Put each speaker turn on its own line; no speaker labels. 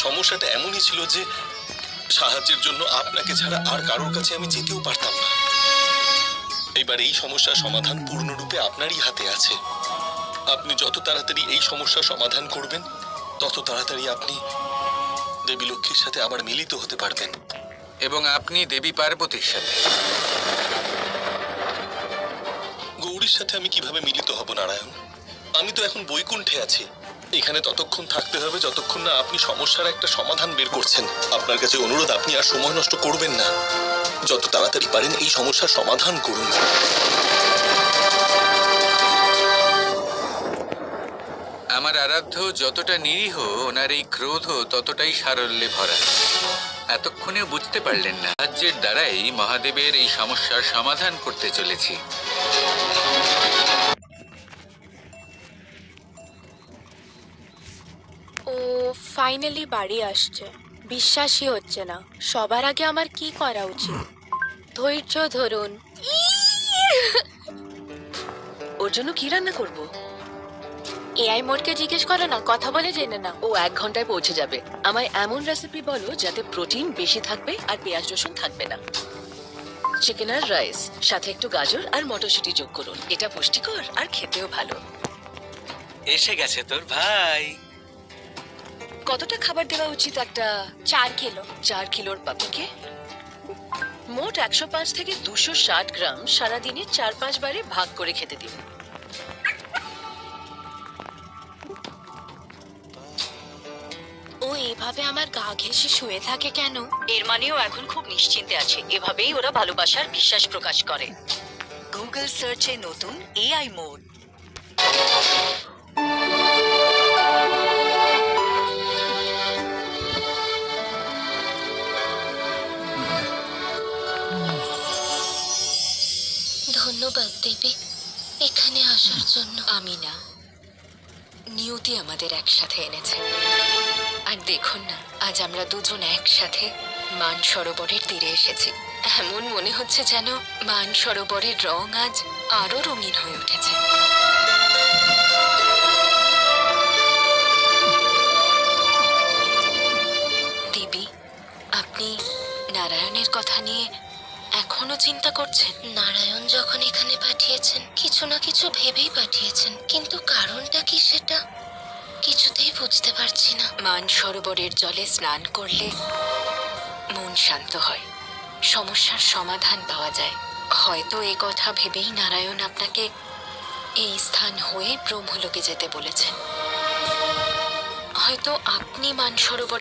সমস্যাটা এমনই ছিল যে সাহায্যের জন্য আপনাকে ছাড়া আর কারোর কাছে আমি যেতেও পারতাম না। এবার এই সমস্যার সমাধান পূর্ণরূপে আপনারই হাতে আছে। আপনি যত তাড়াতাড়ি এই সমস্যার সমাধান করবেন, তত তাড়াতাড়ি আপনি দেবী লক্ষ্মীর সাথে আবার মিলিত হতে পারবেন।
এবং আপনি দেবী পার্বতীর সাথে।
গৌরীর সাথে আমি কিভাবে মিলিত হব নারায়ণ? আমি তো এখন বৈকুণ্ঠে আছি। এখানে ততক্ষণ থাকতে হবে যতক্ষণ না আপনি সমস্যার একটা সমাধান বের করছেন। আপনার কাছে অনুরোধ, আপনি আর সময় নষ্ট করবেন না। যত তাড়াতাড়ি পারেন এই সমস্যার সমাধান করুন।
আমার আরাধ্য যতটা নিরীহ, ওনার এই ক্রোধ ততটাই সারল্যে ভরা। এতক্ষণেও বুঝতে পারলেন না, সাহায্যের দ্বারাই মহাদেবের এই সমস্যার সমাধান করতে চলেছি।
ও ফাইনালি বাড়ি আসছে, বিশ্বাসই হচ্ছে না। সবার আগে আমার কি করা উচিত? ধৈর্য ধরুন।
ওর জন্য কি রান্না করব?
এআই মোডকে জিজ্ঞেস করো না, কথা বলে জেনে না।
ও 1 ঘন্টায় পৌঁছে যাবে। আমায় এমন রেসিপি বলো যাতে প্রোটিন বেশি থাকবে আর পেঁয়াজ রসুন থাকবে না। চিকেন আর রাইস, সাথে একটু গাজর আর মটরশুঁটি যোগ করুন। এটা পুষ্টিকর আর খেতেও ভালো।
এসে গেছে তোর ভাই।
কতটা খাবার দেওয়া উচিত একটা
4 কিলো।
4 কিলোর পাপিকে? মোট 105 থেকে 260 গ্রাম সারাদিনে 4-5 বারে ভাগ করে খেতে দিন।
ও এইভাবে আমার গা ঘেঁষে শুয়ে থাকে কেন?
এর মানেও এখন খুব নিশ্চিন্তে আছে। এভাবেই ওরা ভালোবাসার বিশ্বাস প্রকাশ করে। গুগল সার্চে নতুন এআই মোড।
ধন্যবাদ দেবী এখানে আসার জন্য।
আমি না, নিয়তি আমাদের একসাথে এনেছে। আর দেখুন না, আজ আমরা দুজন একসাথে মান সরোবরের তীরে এসেছি। এমন মনে হচ্ছে যেন মান সরোবরের রং আজ আরো রঙিন হয়ে উঠেছে। দেবী, আপনি নারায়ণের কথা নিয়ে এখনো চিন্তা করছেন?
নারায়ণ যখন এখানে পাঠিয়েছেন, কিছু না কিছু ভেবেই পাঠিয়েছেন, কিন্তু কারণটা কি সেটা কিছুতেই বুঝতে পারছি না।
মান সরোবরের জলে স্নান করলে মন শান্ত হয়, সমস্যার সমাধান পাওয়া যায়। হয়তো এ কথা ভেবেই নারায়ণ আপনাকে এই স্থান হয়ে ব্রহ্মলোকে যেতে বলেছেন। হয়তো আপনি মান সরোবর